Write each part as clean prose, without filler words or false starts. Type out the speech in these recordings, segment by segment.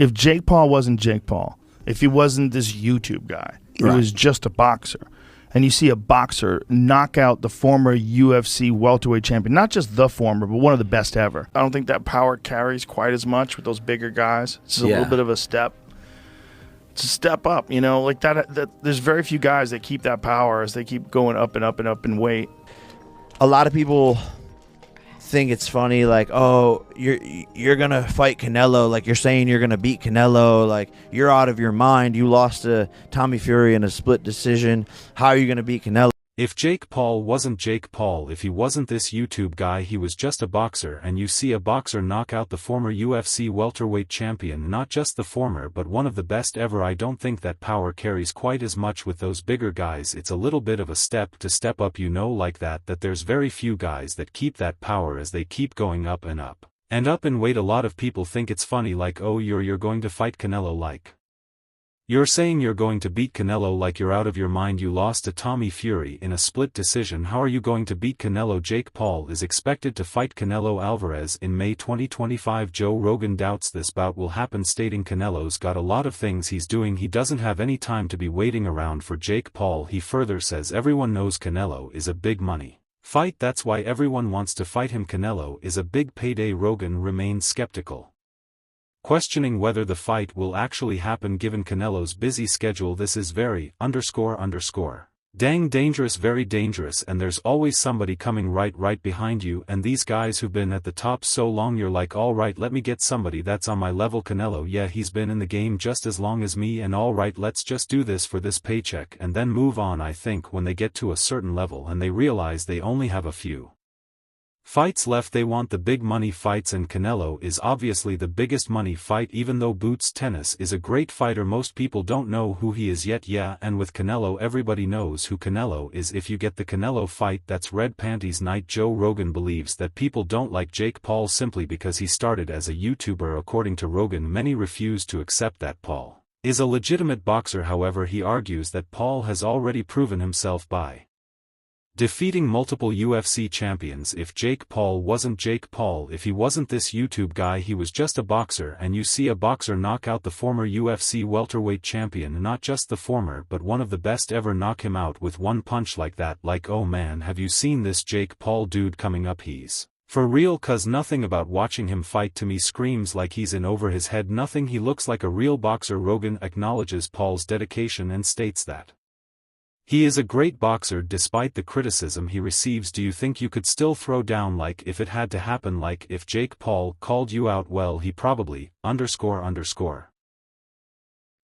If Jake Paul wasn't Jake Paul, if he wasn't this YouTube guy, he was just a boxer, and you see a boxer knock out the former UFC welterweight champion, not just the former, but one of the best ever. I don't think that power carries quite as much with those bigger guys. It's a little bit of a step. It's a step up, you know, like that. There's very few guys that keep that power as they keep going up and up and up in weight. A lot of people think it's funny, like, oh, you're gonna fight Canelo, like you're saying you're gonna beat Canelo, like you're out of your mind, you lost to Tommy Fury in a split decision, how are you gonna beat Canelo? If Jake Paul wasn't Jake Paul, if he wasn't this YouTube guy, he was just a boxer, and you see a boxer knock out the former UFC welterweight champion, not just the former but one of the best ever, I don't think that power carries quite as much with those bigger guys. It's a little bit of a step up, you know, like that there's very few guys that keep that power as they keep going up and up and up in weight. A lot of people think it's funny, like, oh, you're going to fight Canelo, like you're saying you're going to beat Canelo, like you're out of your mind, you lost to Tommy Fury in a split decision, how are you going to beat Canelo? Jake Paul is expected to fight Canelo Alvarez in May 2025. Joe Rogan doubts this bout will happen, stating Canelo's got a lot of things he's doing, he doesn't have any time to be waiting around for Jake Paul. He further says everyone knows Canelo is a big money fight, that's why everyone wants to fight him. Canelo is a big payday. Rogan remains skeptical, questioning whether the fight will actually happen given Canelo's busy schedule. This is very dang dangerous, very dangerous, and there's always somebody coming right behind you, and these guys who've been at the top so long, you're like, alright, let me get somebody that's on my level. Canelo, yeah, he's been in the game just as long as me, and alright, let's just do this for this paycheck and then move on. I think when they get to a certain level and they realize they only have a few fights left, they want the big money fights, and Canelo is obviously the biggest money fight. Even though Boots Tennis is a great fighter, most people don't know who he is yet. Yeah, and with Canelo, everybody knows who Canelo is. If you get the Canelo fight, that's red panties night. Joe Rogan believes that people don't like Jake Paul simply because he started as a YouTuber. According to Rogan, many refuse to accept that Paul is a legitimate boxer. However, he argues that Paul has already proven himself by defeating multiple UFC champions. If Jake Paul wasn't Jake Paul, if he wasn't this YouTube guy, he was just a boxer, and you see a boxer knock out the former UFC welterweight champion, not just the former but one of the best ever, knock him out with one punch like that, like, oh man, have you seen this Jake Paul dude coming up? He's for real, cause nothing about watching him fight to me screams like he's in over his head. Nothing, he looks like a real boxer. Rogan acknowledges Paul's dedication and states that he is a great boxer despite the criticism he receives. Do you think you could still throw down, like if it had to happen, like if Jake Paul called you out? Well, he probably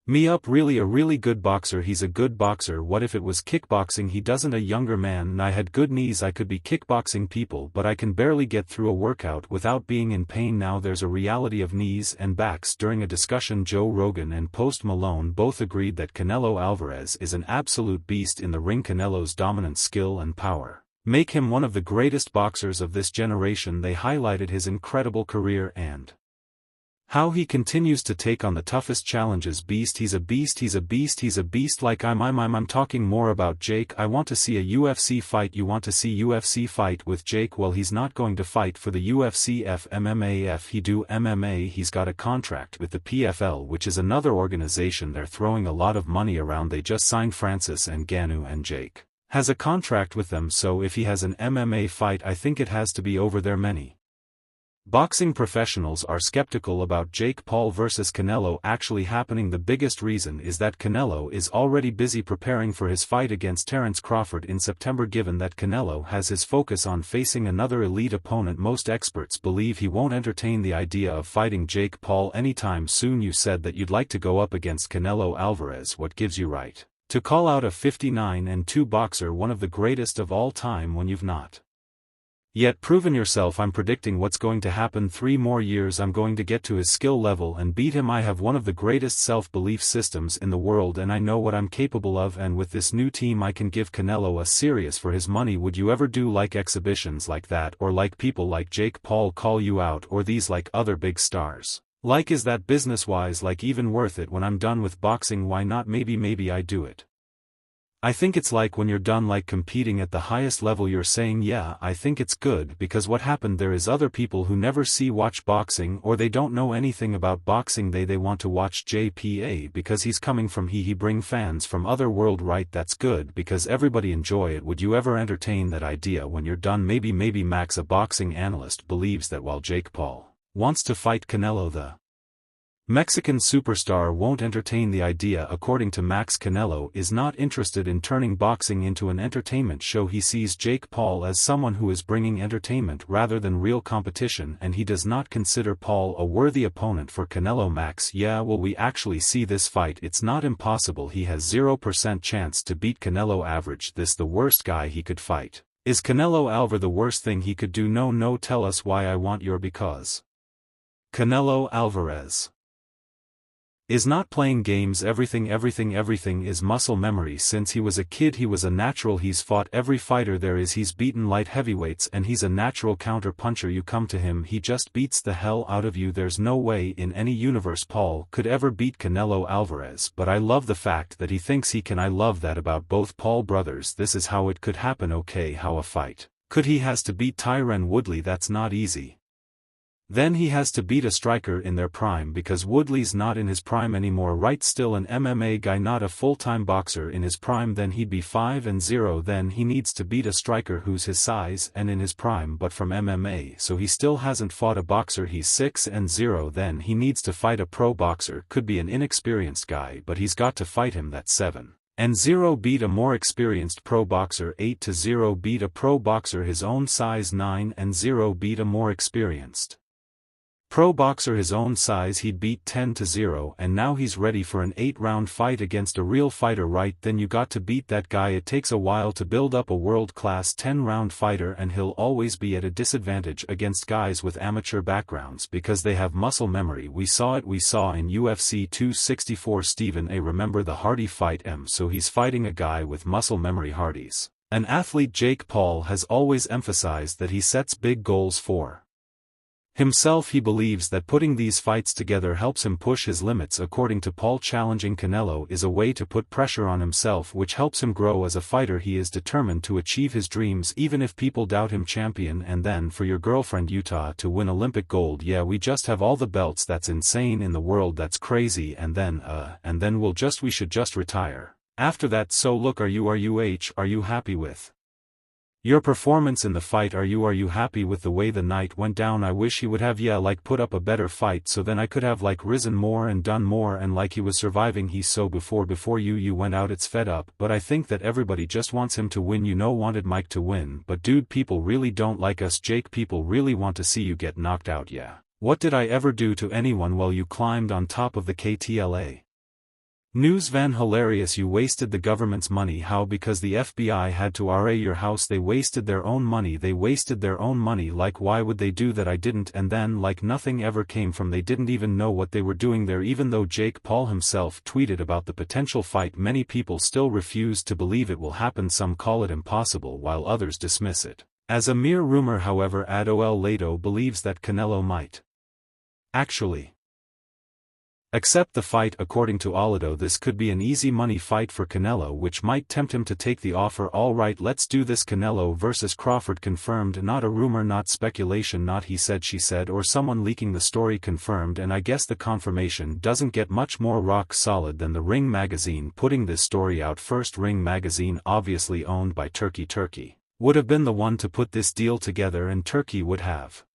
me up, really a really good boxer, he's a good boxer. What if it was kickboxing? He doesn't, a younger man, and I had good knees, I could be kickboxing people, but I can barely get through a workout without being in pain. Now there's a reality of knees and backs. During a discussion, Joe Rogan and Post Malone both agreed that Canelo Alvarez is an absolute beast in the ring. Canelo's dominant skill and power make him one of the greatest boxers of this generation. They highlighted his incredible career and how he continues to take on the toughest challenges. Beast, he's a beast, he's a beast, he's a beast. Like I'm talking more about Jake. I want to see a UFC fight. You want to see UFC fight with Jake? Well, he's not going to fight for the UFC. MMA he do MMA. He's got a contract with the PFL, which is another organization. They're throwing a lot of money around. They just signed Francis Ngannou, and Jake has a contract with them, so if he has an MMA fight, I think it has to be over there. Many boxing professionals are skeptical about Jake Paul versus Canelo actually happening. The biggest reason is that Canelo is already busy preparing for his fight against Terence Crawford in September. Given that Canelo has his focus on facing another elite opponent, most experts believe he won't entertain the idea of fighting Jake Paul anytime soon. You said that you'd like to go up against Canelo Alvarez. What gives you right to call out a 59-2 boxer, one of the greatest of all time, when you've not yet proven yourself? I'm predicting what's going to happen. 3 more years, I'm going to get to his skill level and beat him. I have one of the greatest self-belief systems in the world, and I know what I'm capable of, and with this new team I can give Canelo a serious for his money. Would you ever do like exhibitions like that, or like people like Jake Paul call you out, or these like other big stars? Like, is that business-wise like even worth it? When I'm done with boxing, why not? Maybe I do it I think it's like when you're done like competing at the highest level you're saying yeah I think it's good because what happened there is other people who never watch boxing or they don't know anything about boxing they want to watch JPA because he's coming from he bring fans from other world right that's good because everybody enjoy it. Would you ever entertain that idea when you're done? Maybe Max, a boxing analyst, believes that while Jake Paul wants to fight Canelo, the Mexican superstar won't entertain the idea. According to Max, Canelo is not interested in turning boxing into an entertainment show. He sees Jake Paul as someone who is bringing entertainment rather than real competition, and he does not consider Paul a worthy opponent for Canelo. Max: yeah, will we actually see this fight? It's not impossible. He has 0% chance to beat Canelo. Average this the worst guy he could fight. Is Canelo Alvarez the worst thing he could do? No, tell us why. I want your because. Canelo Alvarez is not playing games. Everything is muscle memory. Since he was a kid he was a natural. He's fought every fighter there is. He's beaten light heavyweights and he's a natural counter puncher. You come to him, he just beats the hell out of you. There's no way in any universe Paul could ever beat Canelo Alvarez, but I love the fact that he thinks he can. I love that about both Paul brothers. This is how it could happen. Okay, how a fight could he has to beat Tyron Woodley? That's not easy. Then he has to beat a striker in their prime because Woodley's not in his prime anymore, right? Still an MMA guy, not a full-time boxer in his prime. Then he'd be 5-0. Then he needs to beat a striker who's his size and in his prime but from MMA, so he still hasn't fought a boxer. He's 6-0. Then he needs to fight a pro boxer, could be an inexperienced guy but he's got to fight him. That's 7-0. Beat a more experienced pro boxer. 8-0. Beat a pro boxer his own size. 9-0. Beat a more experienced pro boxer his own size. He'd beat 10-0, and now he's ready for an 8-round fight against a real fighter, right? Then you got to beat that guy. It takes a while to build up a world-class 10-round fighter, and he'll always be at a disadvantage against guys with amateur backgrounds because they have muscle memory. We saw it in UFC 264. Stephen A. Remember the Hardy fight? So he's fighting a guy with muscle memory. Hardy's an athlete. Jake Paul has always emphasized that he sets big goals for himself. He believes that putting these fights together helps him push his limits. According to Paul, challenging Canelo is a way to put pressure on himself, which helps him grow as a fighter. He is determined to achieve his dreams even if people doubt him. Champion. And then for your girlfriend Utah to win Olympic gold. Yeah, we just have all the belts. That's insane in the world. That's crazy. And then we should just retire after that. So look, are you happy with your performance in the fight? Are you happy with the way the night went down? I wish he would have put up a better fight, so then I could have risen more and done more, and he was surviving. He's so before you went out. It's fed up, but I think that everybody just wants him to win. Wanted Mike to win, but dude, people really don't like us. Jake, people really want to see you get knocked out. Yeah, what did I ever do to anyone while you climbed on top of the KTLA News van? Hilarious. You wasted the government's money. How? Because the FBI had to raid your house. They wasted their own money. Why would they do that? I didn't. And then nothing ever came from. They didn't even know what they were doing there. Even though Jake Paul himself tweeted about the potential fight, many people still refuse to believe it will happen. Some call it impossible while others dismiss it as a mere rumor. However, Adol Lato believes that Canelo might actually accept the fight. According to Alado, this could be an easy money fight for Canelo, which might tempt him to take the offer. Alright, let's do this. Canelo vs Crawford confirmed. Not a rumor, not speculation, not he said she said or someone leaking the story. Confirmed, and I guess the confirmation doesn't get much more rock solid than the Ring magazine putting this story out first. Ring magazine, obviously owned by Turkey, would have been the one to put this deal together, and Turkey would have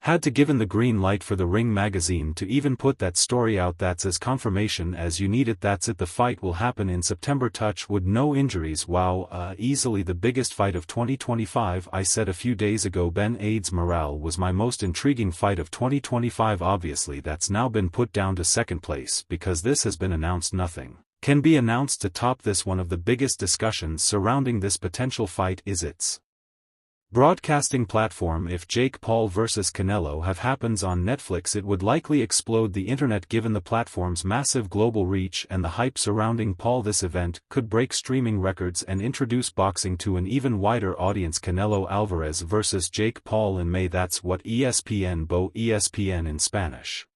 had to given the green light for the Ring magazine to even put that story out. That's as confirmation as you need it. That's it. The fight will happen in September. Touch wood, no injuries. Wow, easily the biggest fight of 2025. I said a few days ago Ben Aids Morale was my most intriguing fight of 2025. Obviously that's now been put down to second place because this has been announced. Nothing can be announced to top this. One of the biggest discussions surrounding this potential fight is its broadcasting platform. If Jake Paul vs Canelo happens on Netflix, it would likely explode the internet given the platform's massive global reach and the hype surrounding Paul. This event could break streaming records and introduce boxing to an even wider audience. Canelo Alvarez vs Jake Paul in May. That's what ESPN in Spanish.